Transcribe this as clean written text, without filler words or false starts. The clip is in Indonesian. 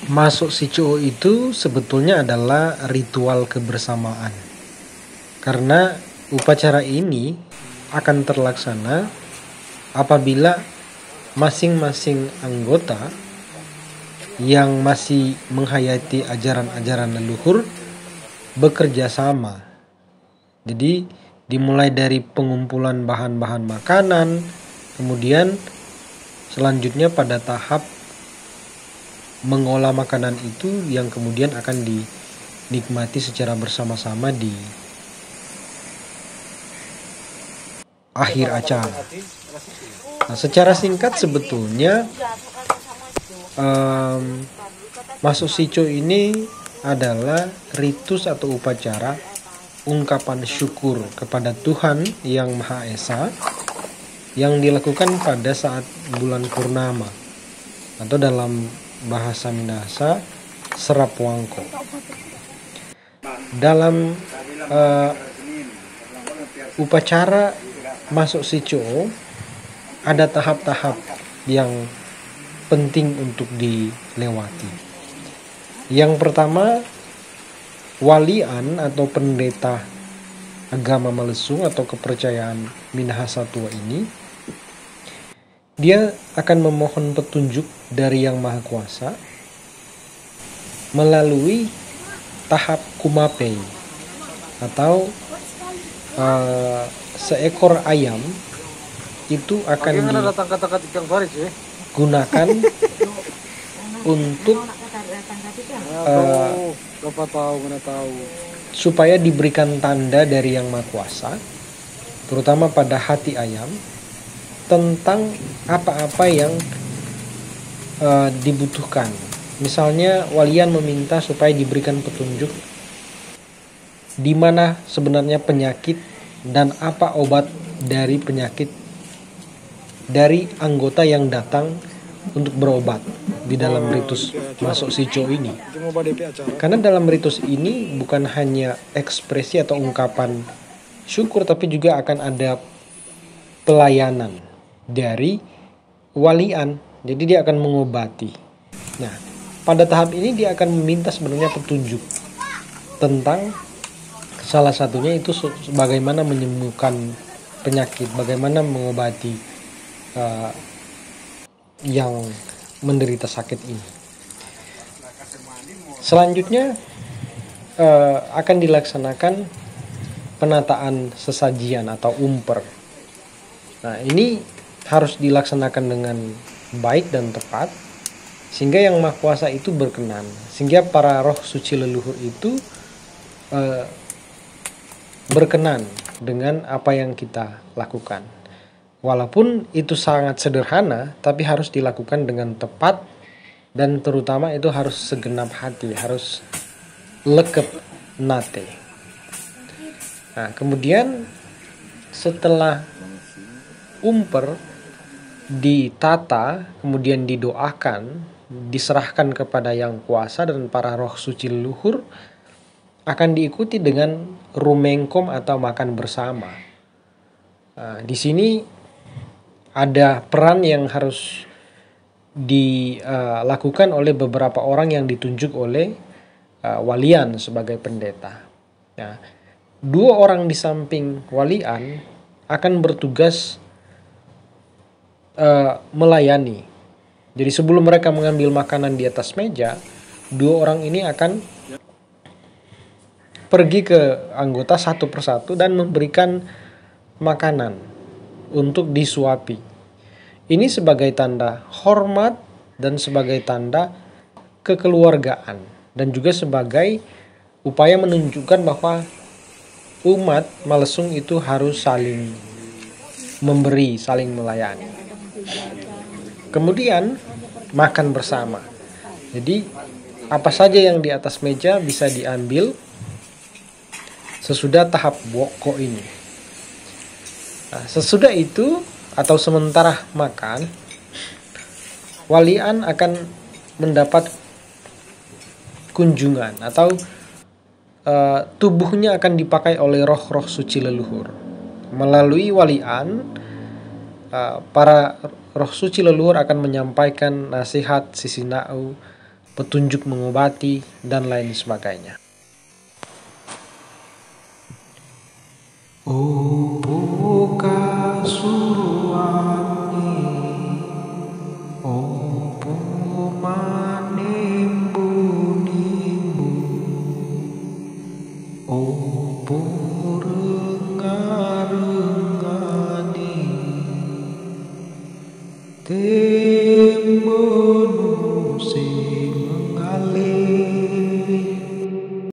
Masuk Sico itu sebetulnya adalah ritual kebersamaan. Karena upacara ini akan terlaksana apabila masing-masing anggota yang masih menghayati ajaran-ajaran leluhur bekerja sama. Jadi dimulai dari pengumpulan bahan-bahan makanan, kemudian selanjutnya pada tahap mengolah makanan itu yang kemudian akan dinikmati secara bersama-sama di akhir acara. Nah, secara singkat sebetulnya Masuk Sico ini adalah ritus atau upacara ungkapan syukur kepada Tuhan Yang Maha Esa yang dilakukan pada saat bulan purnama atau dalam bahasa Minahasa Serapwangko. Dalam upacara Masuk Sico ada tahap-tahap yang penting untuk dilewati. Yang pertama, walian atau pendeta agama Malesung atau kepercayaan Minahasa tua ini, dia akan memohon petunjuk dari Yang Maha Kuasa melalui tahap kumapei atau seekor ayam itu akan digunakan untuk supaya diberikan tanda dari Yang Maha Kuasa, terutama pada hati ayam, tentang apa-apa yang dibutuhkan. Misalnya walian meminta supaya diberikan petunjuk di mana sebenarnya penyakit dan apa obat dari penyakit dari anggota yang datang untuk berobat di dalam ritus Masuk Sico ini. Karena dalam ritus ini bukan hanya ekspresi atau ungkapan syukur, tapi juga akan ada pelayanan dari walian. Jadi dia akan mengobati. Nah, pada tahap ini dia akan meminta sebenarnya petunjuk tentang salah satunya itu bagaimana menyembuhkan penyakit, bagaimana mengobati yang menderita sakit ini. Selanjutnya akan dilaksanakan penataan sesajian atau umper. Nah, ini harus dilaksanakan dengan baik dan tepat sehingga Yang Maha Kuasa itu berkenan, sehingga para roh suci leluhur itu berkenan dengan apa yang kita lakukan. Walaupun itu sangat sederhana, tapi harus dilakukan dengan tepat dan terutama itu harus segenap hati, harus lekep nate. Nah, kemudian setelah umper ditata, kemudian didoakan, diserahkan kepada Yang Kuasa dan para roh suci leluhur, akan diikuti dengan rumengkom atau makan bersama. Nah, di sini ada peran yang harus dilakukan oleh beberapa orang yang ditunjuk oleh walian sebagai pendeta. Nah, 2 orang di samping walian akan bertugas melayani. Jadi sebelum mereka mengambil makanan di atas meja, 2 orang ini akan pergi ke anggota satu persatu dan memberikan makanan untuk disuapi. Ini sebagai tanda hormat dan sebagai tanda kekeluargaan dan juga sebagai upaya menunjukkan bahwa umat Malesung itu harus saling memberi, saling melayani. Kemudian makan bersama. Jadi apa saja yang di atas meja bisa diambil sesudah tahap boko ini. Nah, sesudah itu atau sementara makan, walian akan mendapat kunjungan atau tubuhnya akan dipakai oleh roh-roh suci leluhur. Melalui walian, para roh suci leluhur akan menyampaikan nasihat sisinau, petunjuk mengobati, dan lain sebagainya. Opo kasuruani, opo manimbu nimbu, opo rengarengani, tembon